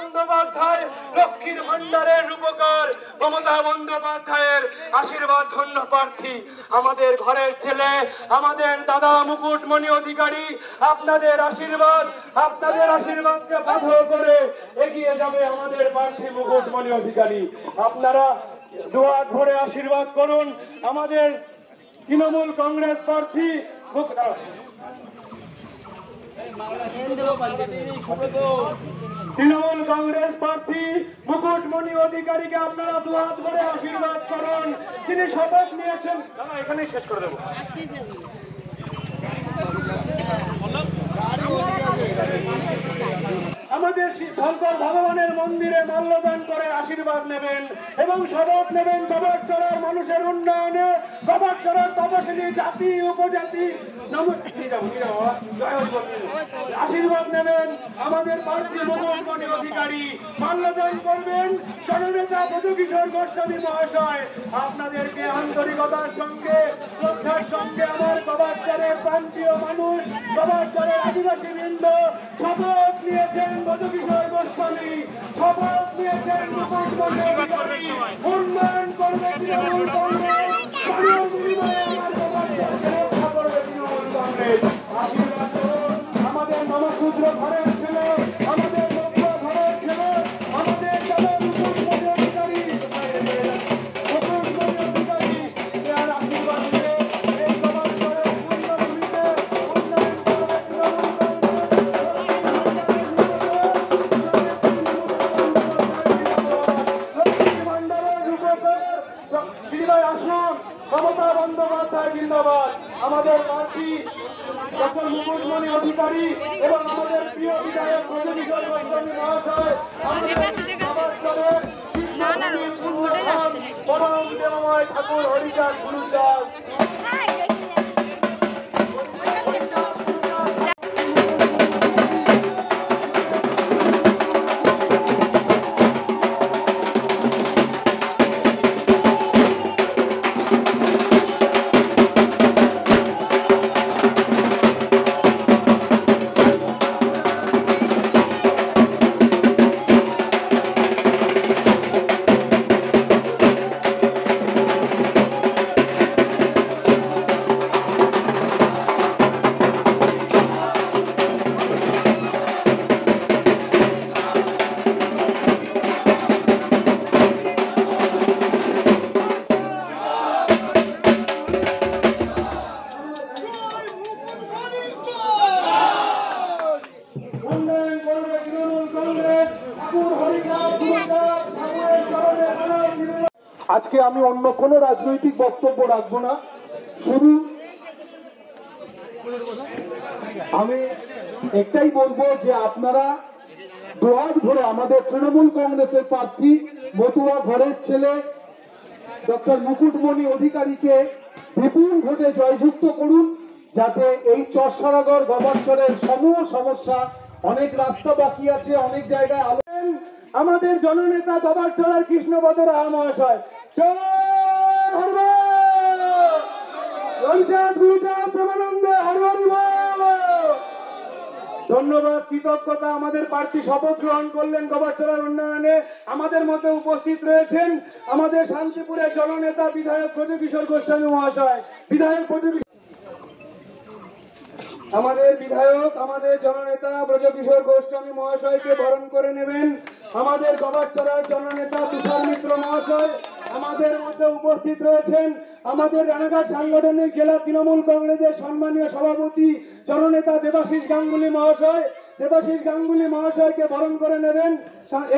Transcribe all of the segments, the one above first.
বন্দ্যোপাধ্যায় লক্ষ্মীর ভান্ডারের রূপকার মমতা বন্দ্যোপাধ্যায়ের আশীর্বাদ ধন্য প্রার্থী আমাদের ঘরের ছেলে আমাদের দাদা মুকুটমণি অধিকারী আপনাদের আশীর্বাদকে বাধ্য করে এগিয়ে যাবে আমাদের প্রার্থী মুকুটমণি অধিকারী। আপনারা দুহাত ভরে আশীর্বাদ করুন আমাদের তৃণমূল কংগ্রেস প্রার্থী মুকুটমণি অধিকারীকে আপনারা দুহাত ভরে আশীর্বাদ করুন। তিনি শপথ নিয়েছেন। এখানেই শেষ করে দেবো। আমাদের শঙ্কর ভগবানের মন্দিরে মাল্যদান করে আশীর্বাদ নেবেন এবং শপথ নেবেন গবারচড়ার মানুষের উন্নয়নে, গবারচড়ার তপশিলি জাতি উপজাতি আশীর্বাদ নেবেন। আমাদের প্রার্থী মুকুটমণি অধিকারী মাল্যদান করবেন জননেতা ব্রজকিশোর গোস্বামী মহাশয়। আপনাদেরকে আন্তরিকতার সঙ্গে শ্রদ্ধার সঙ্গে আমার গবারচড়ের প্রান্তীয় মানুষ, গবারচড়ের আদিবাসী বৃন্দ শপথ নিয়েছেন ব্রজকিশোর গোস্বামী, শপথ নিয়েছেন মুকুটমণি অধিকারী। উন্নয়ন করবে তৃণমূল কংগ্রেস, প্রাণের বিনিময়ে আমার গবারচড়কে রক্ষা করবে তৃণমূল কংগ্রেস। আশীর্বাদ করুন আমাদের নমক্ষুদ্র ঘরের ছেলে, আমাদের লক্ষ্য ঘরের ছেলে, আমাদের যারা মুকুটমণি অধিকারী তার আশীর্বাদ দিয়ে এই গবারচড়ের পূর্ণভূমিতে উন্নয়ন করবে তৃণমূল মমতা বন্দ্যোপাধ্যায় জিন্দাবাদ। আমাদের প্রার্থী ডক্টর মুকুটমণি অধিকারী এবং আমাদের প্রিয় বিধায়ক ব্রজকিশোর গোস্বামী মহাশয় পরম দেবময় ঠাকুর হরিচাঁদ গুরুচাঁদ আজকে আমি অন্য কোনো রাজনৈতিক বক্তব্য রাখবো না, শুধু আমি একটাই বলবো যে আপনারা দুহাত ভরে আমাদের তৃণমূল কংগ্রেসের প্রার্থী মতুয়া ঘরের ছেলে ডক্টর মুকুটমণি অধিকারীকে বিপুল ভোটে জয়যুক্ত করুন, যাতে এই চরসারাগড় গবারচড়ের সমূহ সমস্যা, অনেক রাস্তা বাকি আছে, অনেক জায়গায় আমাদের জননেতা গবারচড়ার কৃষ্ণপদ রায় মহাশয়। ধন্যবাদ, কৃতজ্ঞতা। আমাদের প্রার্থী শপথ গ্রহণ করলেন গবারচড়ার উন্নয়নে। আমাদের মধ্যে উপস্থিত রয়েছেন আমাদের শান্তিপুরের জননেতা বিধায়ক ব্রজকিশোর গোস্বামী মহাশয়। আমাদের জননেতা ব্রজকিশোর গোস্বামী মহাশয়কে বরণ করে নেবেন আমাদের গবারচড়ার জননেতা তুষার মিত্র মহাশয়। আমাদের মধ্যে উপস্থিত রয়েছেন আমাদের রানাঘাট সাংগঠনিক জেলা তৃণমূল কংগ্রেসের সম্মানীয় সভাপতি জননেতা দেবাশিস গাঙ্গুলি মহাশয়। দেবাশিস গাঙ্গুলি মহাশয়কে বরণ করে নেবেন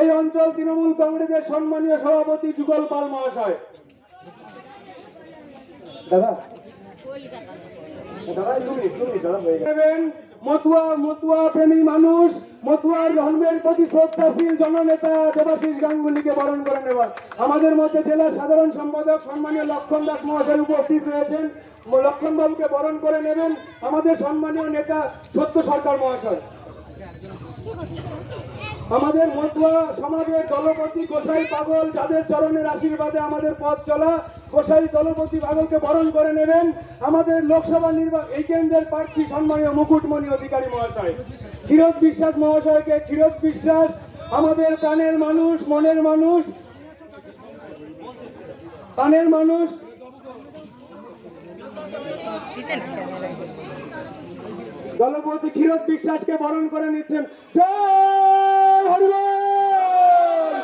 এই অঞ্চল তৃণমূল কংগ্রেসের সম্মানীয় সভাপতি যুগল পাল মহাশয়। দাদা মতুয়া প্রেমী মানুষ, মতুয়ার ধর্মের প্রতি শ্রদ্ধাশীল জননেতা দেবাশিস গাঙ্গুলিকে বরণ করে নেবেন। আমাদের মধ্যে জেলা সাধারণ সম্পাদক সম্মানীয় লক্ষণ দাস মহাশয় উপস্থিত রয়েছেন। লক্ষণ বাবুকে বরণ করে নেবেন আমাদের সম্মানীয় নেতা সত্য সরকার মহাশয়। আমাদের মতুয়া সমাজের দলপতি গোসাই পাগল, যাদের চরণের আশীর্বাদে আমাদের পথ চলা, গোসাই দলপতি পাগলকে বরণ করে নেবেন আমাদের লোকসভা এই কেন্দ্রের প্রার্থী সম্মানীয় মুকুটমণি অধিকারী মহাশয়। ক্ষীরোদ বিশ্বাস মহাশয়কে ক্ষীরোদ বিশ্বাস আমাদের প্রাণের মানুষ, মনের মানুষ, প্রাণের মানুষ দলপতি ক্ষীরোদ বিশ্বাসকে বরণ করে নিচ্ছেন। জয় হরিবল,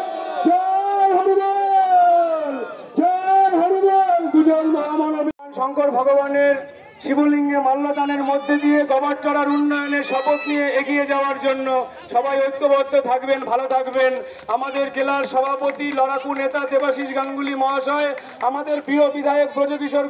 জয় হরিবল, জয় হরিবল। দুজন মহামানব শঙ্কর ভগবানের শিবলিঙ্গে মাল্যদানের মধ্যে দিয়ে গবারচড়ার উন্নয়নের শপথ নিয়ে এগিয়ে যাওয়ার জন্য সবাই ঐক্যবদ্ধ থাকবেন, ভালো থাকবেন। আমাদের জেলার সভাপতি লড়াকু নেতা দেবাশিস গাঙ্গুলি মহাশয়, আমাদের প্রিয় বিধায়ক ব্রজকিশোর